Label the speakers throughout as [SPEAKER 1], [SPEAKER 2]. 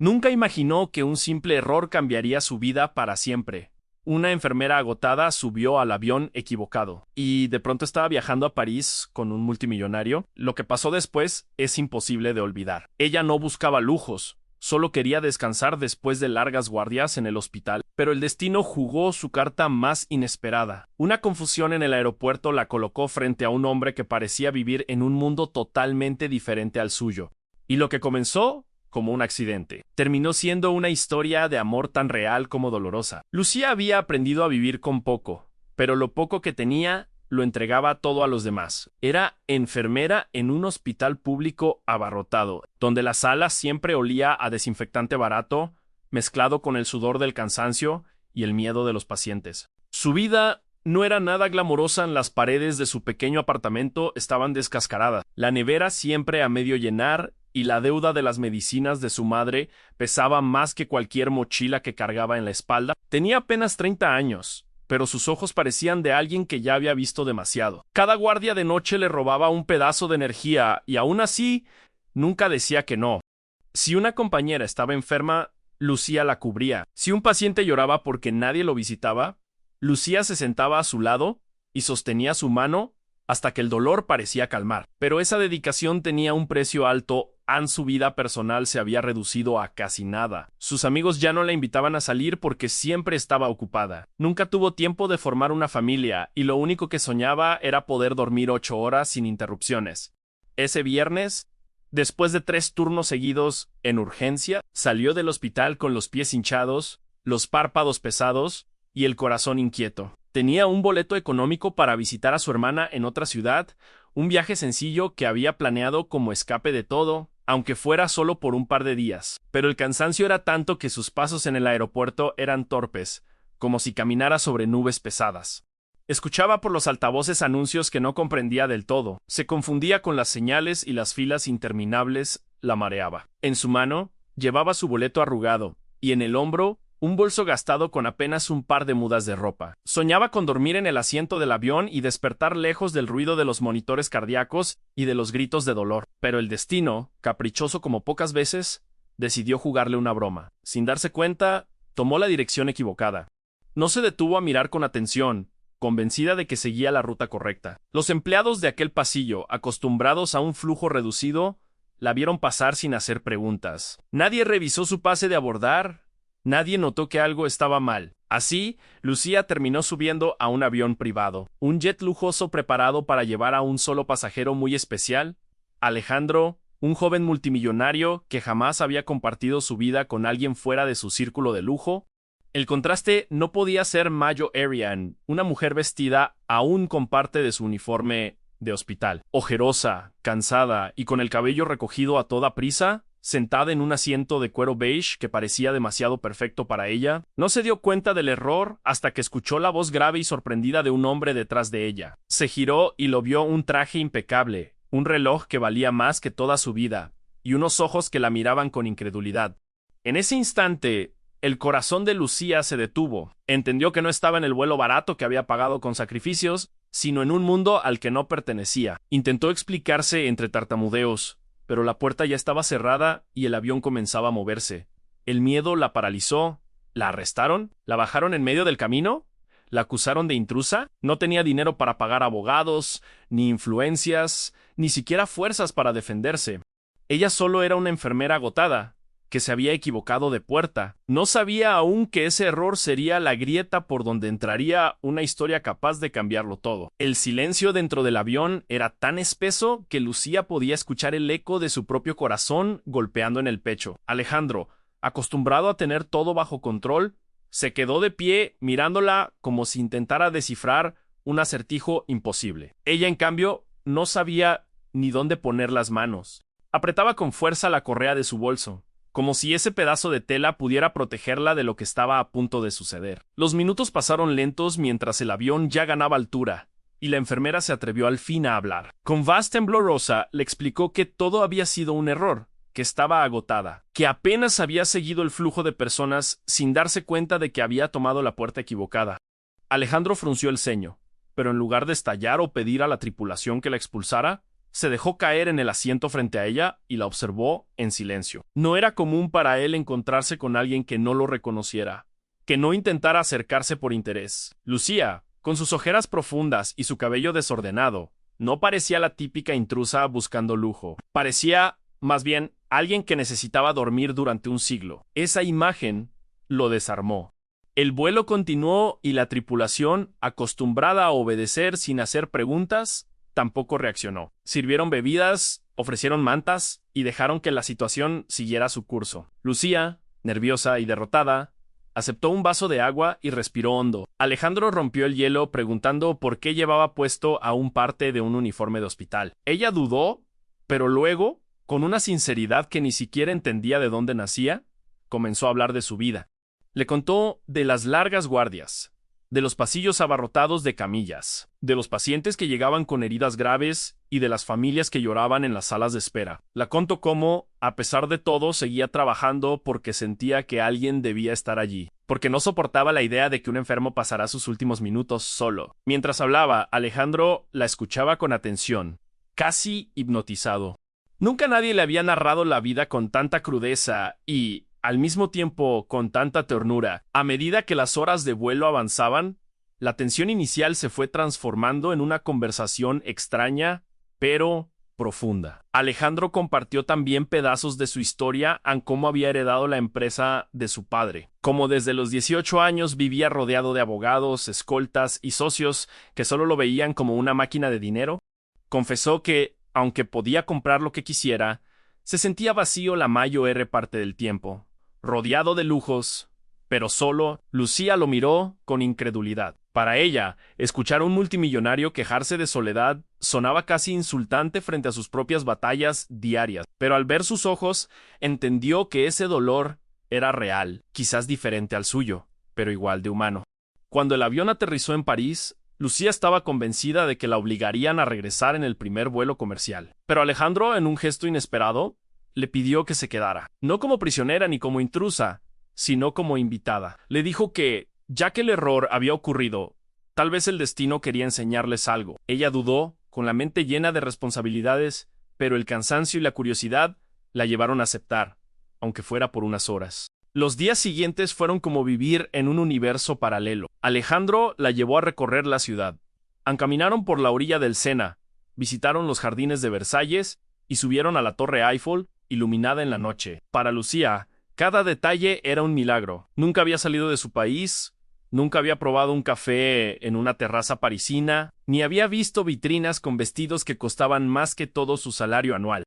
[SPEAKER 1] Nunca imaginó que un simple error cambiaría su vida para siempre. Una enfermera agotada subió al avión equivocado y de pronto estaba viajando a París con un multimillonario. Lo que pasó después es imposible de olvidar. Ella no buscaba lujos, solo quería descansar después de largas guardias en el hospital, pero el destino jugó su carta más inesperada. Una confusión en el aeropuerto la colocó frente a un hombre que parecía vivir en un mundo totalmente diferente al suyo. Y lo que comenzó como un accidente terminó siendo una historia de amor tan real como dolorosa. Lucía había aprendido a vivir con poco, pero lo poco que tenía lo entregaba todo a los demás. Era enfermera en un hospital público abarrotado, donde la sala siempre olía a desinfectante barato, mezclado con el sudor del cansancio y el miedo de los pacientes. Su vida no era nada glamorosa. En las paredes de su pequeño apartamento estaban descascaradas, la nevera siempre a medio llenar y la deuda de las medicinas de su madre pesaba más que cualquier mochila que cargaba en la espalda. Tenía apenas 30 años, pero sus ojos parecían de alguien que ya había visto demasiado. Cada guardia de noche le robaba un pedazo de energía y aún así nunca decía que no. Si una compañera estaba enferma, Lucía la cubría. Si un paciente lloraba porque nadie lo visitaba, Lucía se sentaba a su lado y sostenía su mano hasta que el dolor parecía calmar. Pero esa dedicación tenía un precio alto. Su vida personal se había reducido a casi nada. Sus amigos ya no la invitaban a salir porque siempre estaba ocupada. Nunca tuvo tiempo de formar una familia y lo único que soñaba era poder dormir 8 horas sin interrupciones. Ese viernes, después de 3 turnos seguidos en urgencia, salió del hospital con los pies hinchados, los párpados pesados y el corazón inquieto. Tenía un boleto económico para visitar a su hermana en otra ciudad, un viaje sencillo que había planeado como escape de todo, aunque fuera solo por un par de días. Pero el cansancio era tanto que sus pasos en el aeropuerto eran torpes, como si caminara sobre nubes pesadas. Escuchaba por los altavoces anuncios que no comprendía del todo, se confundía con las señales y las filas interminables la mareaba. En su mano llevaba su boleto arrugado, y en el hombro un bolso gastado con apenas un par de mudas de ropa. Soñaba con dormir en el asiento del avión y despertar lejos del ruido de los monitores cardíacos y de los gritos de dolor. Pero el destino, caprichoso como pocas veces, decidió jugarle una broma. Sin darse cuenta, tomó la dirección equivocada. No se detuvo a mirar con atención, convencida de que seguía la ruta correcta. Los empleados de aquel pasillo, acostumbrados a un flujo reducido, la vieron pasar sin hacer preguntas. Nadie revisó su pase de abordar. Nadie notó que algo estaba mal. Así, Lucía terminó subiendo a un avión privado, un jet lujoso preparado para llevar a un solo pasajero muy especial, Alejandro, un joven multimillonario que jamás había compartido su vida con alguien fuera de su círculo de lujo. El contraste no podía ser Mayo Arian, una mujer vestida aún con parte de su uniforme de hospital, ojerosa, cansada y con el cabello recogido a toda prisa, sentada en un asiento de cuero beige que parecía demasiado perfecto para ella. No se dio cuenta del error hasta que escuchó la voz grave y sorprendida de un hombre detrás de ella. Se giró y lo vio: un traje impecable, un reloj que valía más que toda su vida, y unos ojos que la miraban con incredulidad. En ese instante, el corazón de Lucía se detuvo. Entendió que no estaba en el vuelo barato que había pagado con sacrificios, sino en un mundo al que no pertenecía. Intentó explicarse entre tartamudeos, pero la puerta ya estaba cerrada y el avión comenzaba a moverse. El miedo la paralizó. ¿La arrestaron? ¿La bajaron en medio del camino? ¿La acusaron de intrusa? No tenía dinero para pagar abogados, ni influencias, ni siquiera fuerzas para defenderse. Ella solo era una enfermera agotada, que se había equivocado de puerta. No sabía aún que ese error sería la grieta por donde entraría una historia capaz de cambiarlo todo. El silencio dentro del avión era tan espeso que Lucía podía escuchar el eco de su propio corazón golpeando en el pecho. Alejandro, acostumbrado a tener todo bajo control, se quedó de pie mirándola como si intentara descifrar un acertijo imposible. Ella, en cambio, no sabía ni dónde poner las manos. Apretaba con fuerza la correa de su bolso, como si ese pedazo de tela pudiera protegerla de lo que estaba a punto de suceder. Los minutos pasaron lentos mientras el avión ya ganaba altura, y la enfermera se atrevió al fin a hablar. Con voz temblorosa le explicó que todo había sido un error, que estaba agotada, que apenas había seguido el flujo de personas sin darse cuenta de que había tomado la puerta equivocada. Alejandro frunció el ceño, pero en lugar de estallar o pedir a la tripulación que la expulsara, Se dejó caer en el asiento frente a ella y la observó en silencio. No era común para él encontrarse con alguien que no lo reconociera, que no intentara acercarse por interés. Lucía, con sus ojeras profundas y su cabello desordenado, no parecía la típica intrusa buscando lujo. Parecía, más bien, alguien que necesitaba dormir durante un siglo. Esa imagen lo desarmó. El vuelo continuó y la tripulación, acostumbrada a obedecer sin hacer preguntas, tampoco reaccionó. Sirvieron bebidas, ofrecieron mantas y dejaron que la situación siguiera su curso. Lucía, nerviosa y derrotada, aceptó un vaso de agua y respiró hondo. Alejandro rompió el hielo preguntando por qué llevaba puesto aún parte de un uniforme de hospital. Ella dudó, pero luego, con una sinceridad que ni siquiera entendía de dónde nacía, comenzó a hablar de su vida. Le contó de las largas guardias, de los pasillos abarrotados de camillas, de los pacientes que llegaban con heridas graves y de las familias que lloraban en las salas de espera. La contó cómo, a pesar de todo, seguía trabajando porque sentía que alguien debía estar allí, porque no soportaba la idea de que un enfermo pasará sus últimos minutos solo. Mientras hablaba, Alejandro la escuchaba con atención, casi hipnotizado. Nunca nadie le había narrado la vida con tanta crudeza y, al mismo tiempo, con tanta ternura. A medida que las horas de vuelo avanzaban, la tensión inicial se fue transformando en una conversación extraña, pero profunda. Alejandro compartió también pedazos de su historia en cómo había heredado la empresa de su padre, cómo desde los 18 años vivía rodeado de abogados, escoltas y socios que solo lo veían como una máquina de dinero. Confesó que, aunque podía comprar lo que quisiera, se sentía vacío la mayor parte del tiempo. Rodeado de lujos, pero solo, Lucía lo miró con incredulidad. Para ella, escuchar a un multimillonario quejarse de soledad sonaba casi insultante frente a sus propias batallas diarias, pero al ver sus ojos, entendió que ese dolor era real, quizás diferente al suyo, pero igual de humano. Cuando el avión aterrizó en París, Lucía estaba convencida de que la obligarían a regresar en el primer vuelo comercial. Pero Alejandro, en un gesto inesperado, le pidió que se quedara, no como prisionera ni como intrusa, sino como invitada. Le dijo que, ya que el error había ocurrido, tal vez el destino quería enseñarles algo. Ella dudó, con la mente llena de responsabilidades, pero el cansancio y la curiosidad la llevaron a aceptar, aunque fuera por unas horas. Los días siguientes fueron como vivir en un universo paralelo. Alejandro la llevó a recorrer la ciudad. Caminaron por la orilla del Sena, visitaron los jardines de Versalles y subieron a la Torre Eiffel, iluminada en la noche. Para Lucía, cada detalle era un milagro. Nunca había salido de su país, nunca había probado un café en una terraza parisina, ni había visto vitrinas con vestidos que costaban más que todo su salario anual.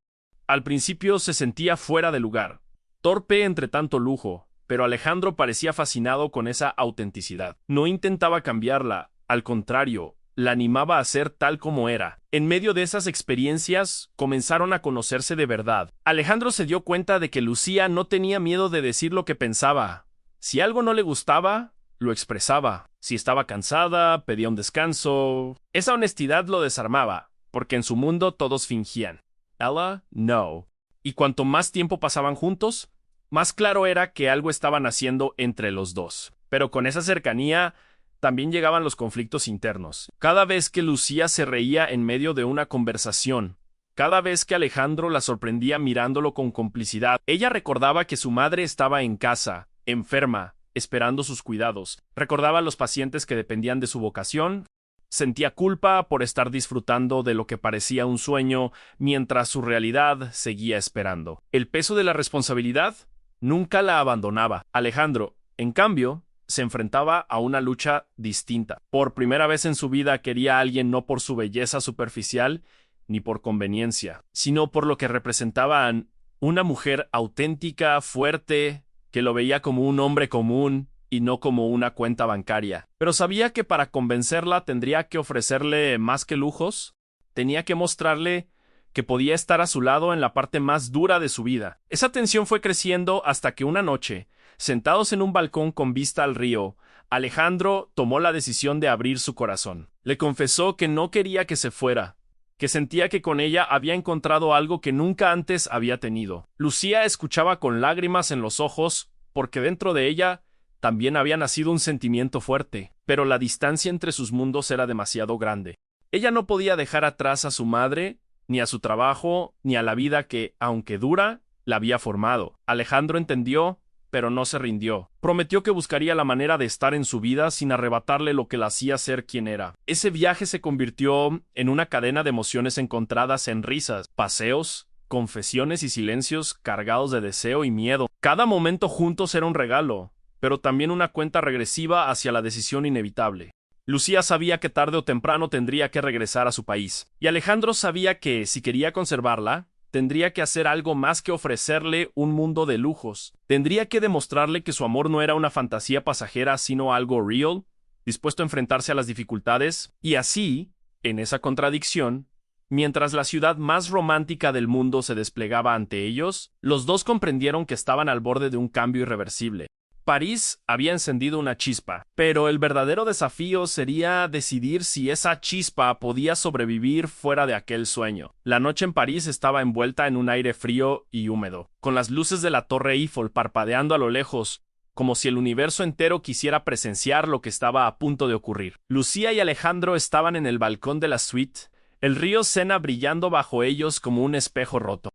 [SPEAKER 1] Al principio se sentía fuera de lugar, torpe entre tanto lujo, pero Alejandro parecía fascinado con esa autenticidad. No intentaba cambiarla, al contrario, la animaba a ser tal como era. En medio de esas experiencias, comenzaron a conocerse de verdad. Alejandro se dio cuenta de que Lucía no tenía miedo de decir lo que pensaba. Si algo no le gustaba, lo expresaba. Si estaba cansada, pedía un descanso. Esa honestidad lo desarmaba, porque en su mundo todos fingían. Ella, no. Y cuanto más tiempo pasaban juntos, más claro era que algo estaban haciendo entre los dos. Pero con esa cercanía también llegaban los conflictos internos. Cada vez que Lucía se reía en medio de una conversación, cada vez que Alejandro la sorprendía mirándolo con complicidad, ella recordaba que su madre estaba en casa, enferma, esperando sus cuidados. Recordaba a los pacientes que dependían de su vocación. Sentía culpa por estar disfrutando de lo que parecía un sueño mientras su realidad seguía esperando. El peso de la responsabilidad nunca la abandonaba. Alejandro, en cambio, se enfrentaba a una lucha distinta. Por primera vez en su vida quería a alguien no por su belleza superficial ni por conveniencia, sino por lo que representaban: una mujer auténtica, fuerte, que lo veía como un hombre común y no como una cuenta bancaria. Pero sabía que para convencerla tendría que ofrecerle más que lujos, tenía que mostrarle que podía estar a su lado en la parte más dura de su vida. Esa tensión fue creciendo hasta que una noche, sentados en un balcón con vista al río, Alejandro tomó la decisión de abrir su corazón. Le confesó que no quería que se fuera, que sentía que con ella había encontrado algo que nunca antes había tenido. Lucía escuchaba con lágrimas en los ojos, porque dentro de ella también había nacido un sentimiento fuerte, pero la distancia entre sus mundos era demasiado grande. Ella no podía dejar atrás a su madre, ni a su trabajo, ni a la vida que, aunque dura, la había formado. Alejandro entendió, pero no se rindió. Prometió que buscaría la manera de estar en su vida sin arrebatarle lo que la hacía ser quien era. Ese viaje se convirtió en una cadena de emociones encontradas en risas, paseos, confesiones y silencios cargados de deseo y miedo. Cada momento juntos era un regalo, pero también una cuenta regresiva hacia la decisión inevitable. Lucía sabía que tarde o temprano tendría que regresar a su país, y Alejandro sabía que, si quería conservarla, tendría que hacer algo más que ofrecerle un mundo de lujos. Tendría que demostrarle que su amor no era una fantasía pasajera, sino algo real, dispuesto a enfrentarse a las dificultades, y así, en esa contradicción, mientras la ciudad más romántica del mundo se desplegaba ante ellos, los dos comprendieron que estaban al borde de un cambio irreversible. París había encendido una chispa, pero el verdadero desafío sería decidir si esa chispa podía sobrevivir fuera de aquel sueño. La noche en París estaba envuelta en un aire frío y húmedo, con las luces de la Torre Eiffel parpadeando a lo lejos, como si el universo entero quisiera presenciar lo que estaba a punto de ocurrir. Lucía y Alejandro estaban en el balcón de la suite, el río Sena brillando bajo ellos como un espejo roto.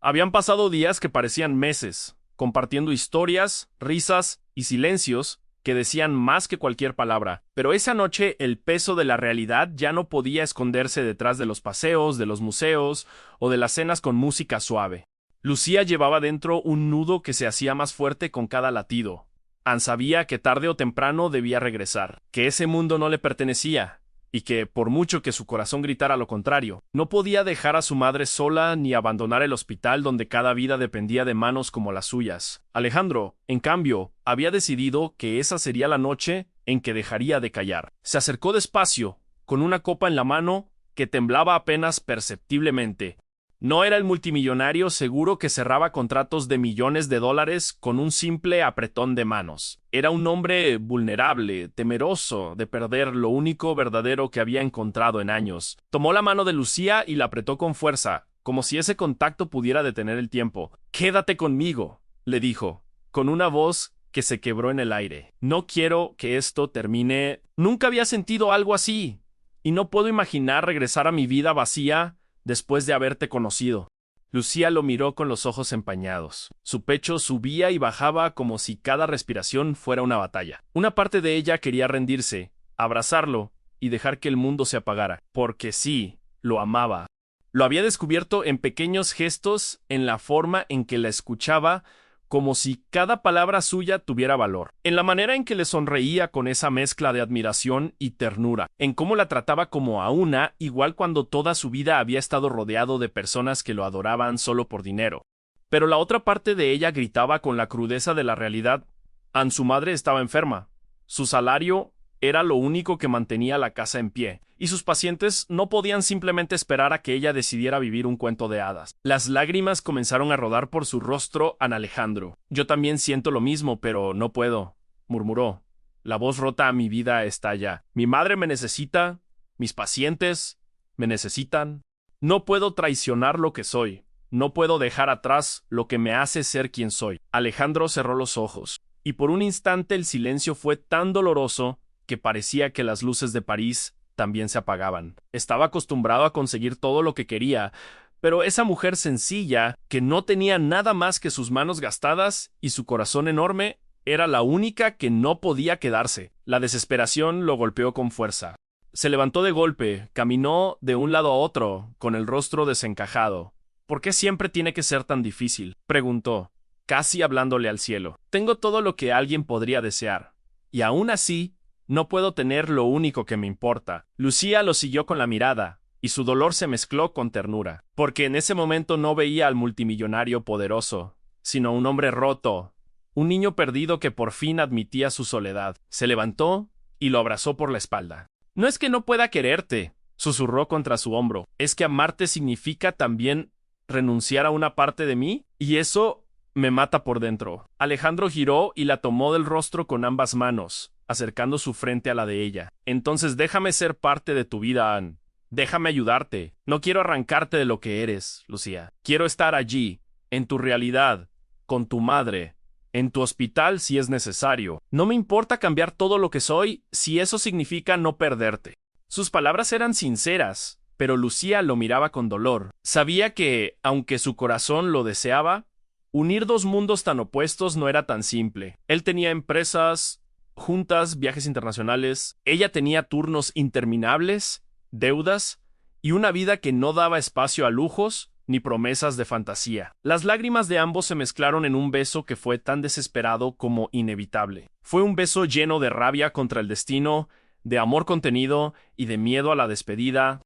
[SPEAKER 1] Habían pasado días que parecían meses, compartiendo historias, risas y silencios que decían más que cualquier palabra. Pero esa noche el peso de la realidad ya no podía esconderse detrás de los paseos, de los museos o de las cenas con música suave. Lucía llevaba dentro un nudo que se hacía más fuerte con cada latido. Anne sabía que tarde o temprano debía regresar, que ese mundo no le pertenecía, y que, por mucho que su corazón gritara lo contrario, no podía dejar a su madre sola ni abandonar el hospital donde cada vida dependía de manos como las suyas. Alejandro, en cambio, había decidido que esa sería la noche en que dejaría de callar. Se acercó despacio, con una copa en la mano que temblaba apenas perceptiblemente. No era el multimillonario seguro que cerraba contratos de millones de dólares con un simple apretón de manos. Era un hombre vulnerable, temeroso de perder lo único verdadero que había encontrado en años. Tomó la mano de Lucía y la apretó con fuerza, como si ese contacto pudiera detener el tiempo. «Quédate conmigo», le dijo, con una voz que se quebró en el aire. «No quiero que esto termine. Nunca había sentido algo así, y no puedo imaginar regresar a mi vida vacía después de haberte conocido». Lucía lo miró con los ojos empañados. Su pecho subía y bajaba como si cada respiración fuera una batalla. Una parte de ella quería rendirse, abrazarlo y dejar que el mundo se apagara. Porque sí, lo amaba. Lo había descubierto en pequeños gestos, en la forma en que la escuchaba, como si cada palabra suya tuviera valor, en la manera en que le sonreía con esa mezcla de admiración y ternura, en cómo la trataba como a una, igual cuando toda su vida había estado rodeado de personas que lo adoraban solo por dinero. Pero la otra parte de ella gritaba con la crudeza de la realidad. Anne, su madre, estaba enferma. Su salario era lo único que mantenía la casa en pie, y sus pacientes no podían simplemente esperar a que ella decidiera vivir un cuento de hadas. Las lágrimas comenzaron a rodar por su rostro a Alejandro. «Yo también siento lo mismo, pero no puedo», murmuró. «La voz rota a mi vida está allá. Mi madre me necesita, mis pacientes me necesitan. No puedo traicionar lo que soy. No puedo dejar atrás lo que me hace ser quien soy». Alejandro cerró los ojos, y por un instante el silencio fue tan doloroso que parecía que las luces de París también se apagaban. Estaba acostumbrado a conseguir todo lo que quería, pero esa mujer sencilla, que no tenía nada más que sus manos gastadas y su corazón enorme, era la única que no podía quedarse. La desesperación lo golpeó con fuerza. Se levantó de golpe, caminó de un lado a otro, con el rostro desencajado. «¿Por qué siempre tiene que ser tan difícil?», preguntó, casi hablándole al cielo. «Tengo todo lo que alguien podría desear, y aún así no puedo tener lo único que me importa». Lucía lo siguió con la mirada, y su dolor se mezcló con ternura, porque en ese momento no veía al multimillonario poderoso, sino un hombre roto, un niño perdido que por fin admitía su soledad. Se levantó y lo abrazó por la espalda. «No es que no pueda quererte», susurró contra su hombro. «Es que amarte significa también renunciar a una parte de mí, y eso me mata por dentro». Alejandro giró y la tomó del rostro con ambas manos, acercando su frente a la de ella. «Entonces déjame ser parte de tu vida, Anne. Déjame ayudarte. No quiero arrancarte de lo que eres, Lucía. Quiero estar allí, en tu realidad, con tu madre, en tu hospital si es necesario. No me importa cambiar todo lo que soy si eso significa no perderte». Sus palabras eran sinceras, pero Lucía lo miraba con dolor. Sabía que, aunque su corazón lo deseaba, unir dos mundos tan opuestos no era tan simple. Él tenía empresas, juntas, viajes internacionales. Ella tenía turnos interminables, deudas y una vida que no daba espacio a lujos ni promesas de fantasía. Las lágrimas de ambos se mezclaron en un beso que fue tan desesperado como inevitable. Fue un beso lleno de rabia contra el destino, de amor contenido y de miedo a la despedida.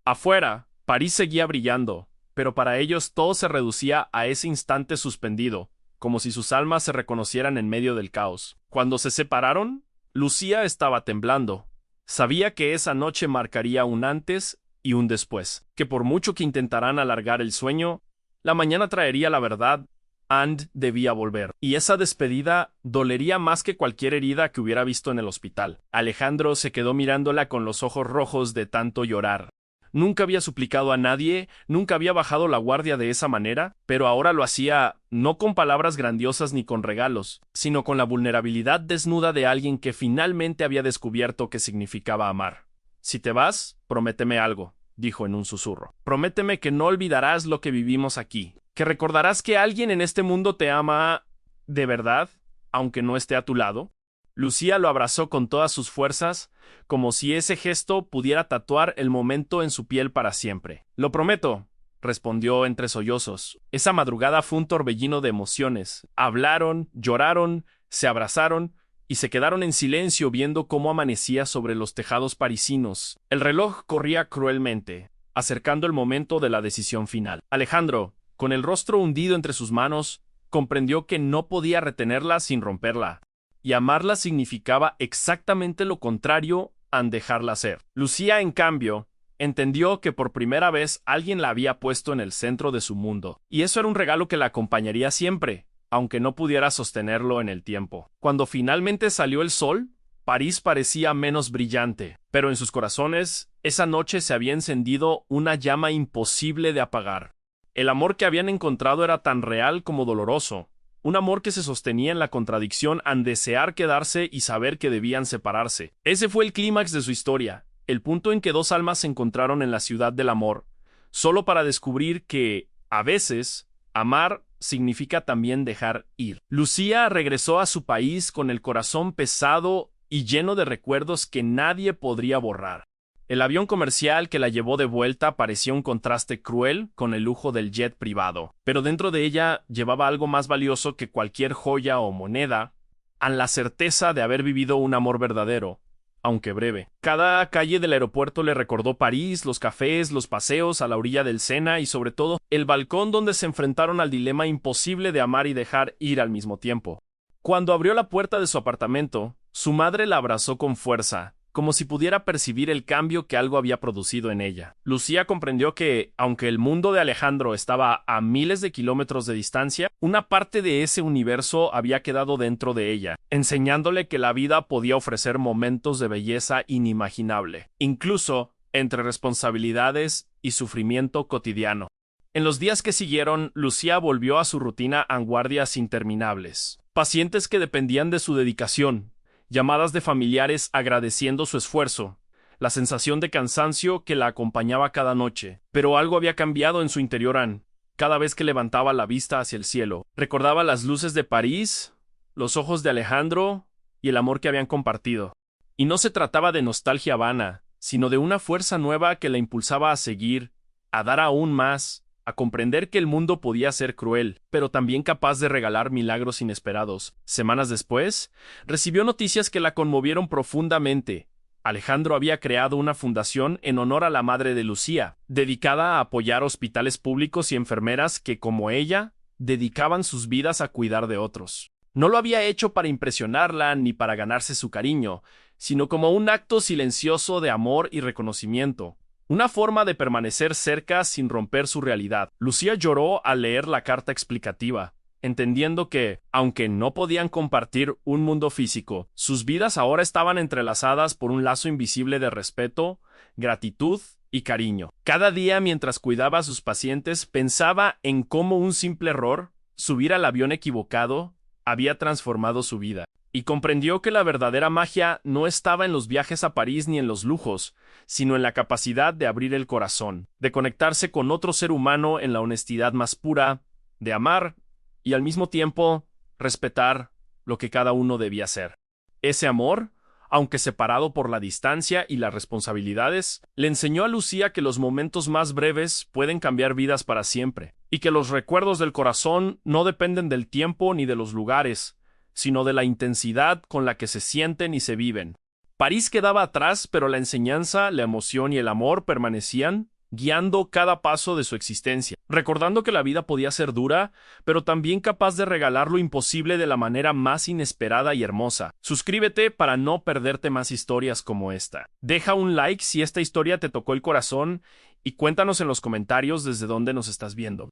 [SPEAKER 1] Afuera, París seguía brillando, pero para ellos todo se reducía a ese instante suspendido, como si sus almas se reconocieran en medio del caos. Cuando se separaron, Lucía estaba temblando. Sabía que esa noche marcaría un antes y un después, que por mucho que intentaran alargar el sueño, la mañana traería la verdad. And debía volver, y esa despedida dolería más que cualquier herida que hubiera visto en el hospital. Alejandro se quedó mirándola con los ojos rojos de tanto llorar. Nunca había suplicado a nadie, nunca había bajado la guardia de esa manera, pero ahora lo hacía no con palabras grandiosas ni con regalos, sino con la vulnerabilidad desnuda de alguien que finalmente había descubierto qué significaba amar. «Si te vas, prométeme algo», dijo en un susurro. «Prométeme que no olvidarás lo que vivimos aquí, que recordarás que alguien en este mundo te ama de verdad, aunque no esté a tu lado». Lucía lo abrazó con todas sus fuerzas, como si ese gesto pudiera tatuar el momento en su piel para siempre. «Lo prometo», respondió entre sollozos. Esa madrugada fue un torbellino de emociones. Hablaron, lloraron, se abrazaron y se quedaron en silencio viendo cómo amanecía sobre los tejados parisinos. El reloj corría cruelmente, acercando el momento de la decisión final. Alejandro, con el rostro hundido entre sus manos, comprendió que no podía retenerla sin romperla, y amarla significaba exactamente lo contrario a dejarla ser. Lucía, en cambio, entendió que por primera vez alguien la había puesto en el centro de su mundo, y eso era un regalo que la acompañaría siempre, aunque no pudiera sostenerlo en el tiempo. Cuando finalmente salió el sol, París parecía menos brillante, pero en sus corazones, esa noche se había encendido una llama imposible de apagar. El amor que habían encontrado era tan real como doloroso, un amor que se sostenía en la contradicción al desear quedarse y saber que debían separarse. Ese fue el clímax de su historia, el punto en que dos almas se encontraron en la ciudad del amor, solo para descubrir que, a veces, amar significa también dejar ir. Lucía regresó a su país con el corazón pesado y lleno de recuerdos que nadie podría borrar. El avión comercial que la llevó de vuelta parecía un contraste cruel con el lujo del jet privado, pero dentro de ella llevaba algo más valioso que cualquier joya o moneda, la certeza de haber vivido un amor verdadero, aunque breve. Cada calle del aeropuerto le recordó París, los cafés, los paseos a la orilla del Sena y sobre todo el balcón donde se enfrentaron al dilema imposible de amar y dejar ir al mismo tiempo. Cuando abrió la puerta de su apartamento, su madre la abrazó con fuerza, como si pudiera percibir el cambio que algo había producido en ella. Lucía comprendió que, aunque el mundo de Alejandro estaba a miles de kilómetros de distancia, una parte de ese universo había quedado dentro de ella, enseñándole que la vida podía ofrecer momentos de belleza inimaginable, incluso entre responsabilidades y sufrimiento cotidiano. En los días que siguieron, Lucía volvió a su rutina en guardias interminables. Pacientes que dependían de su dedicación, llamadas de familiares agradeciendo su esfuerzo, la sensación de cansancio que la acompañaba cada noche. Pero algo había cambiado en su interior. Cada vez que levantaba la vista hacia el cielo, recordaba las luces de París, los ojos de Alejandro y el amor que habían compartido. Y no se trataba de nostalgia vana, sino de una fuerza nueva que la impulsaba a seguir, a dar aún más, a comprender que el mundo podía ser cruel, pero también capaz de regalar milagros inesperados. Semanas después, recibió noticias que la conmovieron profundamente. Alejandro había creado una fundación en honor a la madre de Lucía, dedicada a apoyar hospitales públicos y enfermeras que, como ella, dedicaban sus vidas a cuidar de otros. No lo había hecho para impresionarla ni para ganarse su cariño, sino como un acto silencioso de amor y reconocimiento. Una forma de permanecer cerca sin romper su realidad. Lucía lloró al leer la carta explicativa, entendiendo que, aunque no podían compartir un mundo físico, sus vidas ahora estaban entrelazadas por un lazo invisible de respeto, gratitud y cariño. Cada día, mientras cuidaba a sus pacientes, pensaba en cómo un simple error, subir al avión equivocado, había transformado su vida. y comprendió que la verdadera magia no estaba en los viajes a París ni en los lujos, sino en la capacidad de abrir el corazón, de conectarse con otro ser humano en la honestidad más pura, de amar y al mismo tiempo respetar lo que cada uno debía ser. Ese amor, aunque separado por la distancia y las responsabilidades, le enseñó a Lucía que los momentos más breves pueden cambiar vidas para siempre, y que los recuerdos del corazón no dependen del tiempo ni de los lugares, sino de la intensidad con la que se sienten y se viven. París quedaba atrás, pero la enseñanza, la emoción y el amor permanecían, guiando cada paso de su existencia, recordando que la vida podía ser dura, pero también capaz de regalar lo imposible de la manera más inesperada y hermosa. Suscríbete para no perderte más historias como esta. Deja un like si esta historia te tocó el corazón y cuéntanos en los comentarios desde dónde nos estás viendo.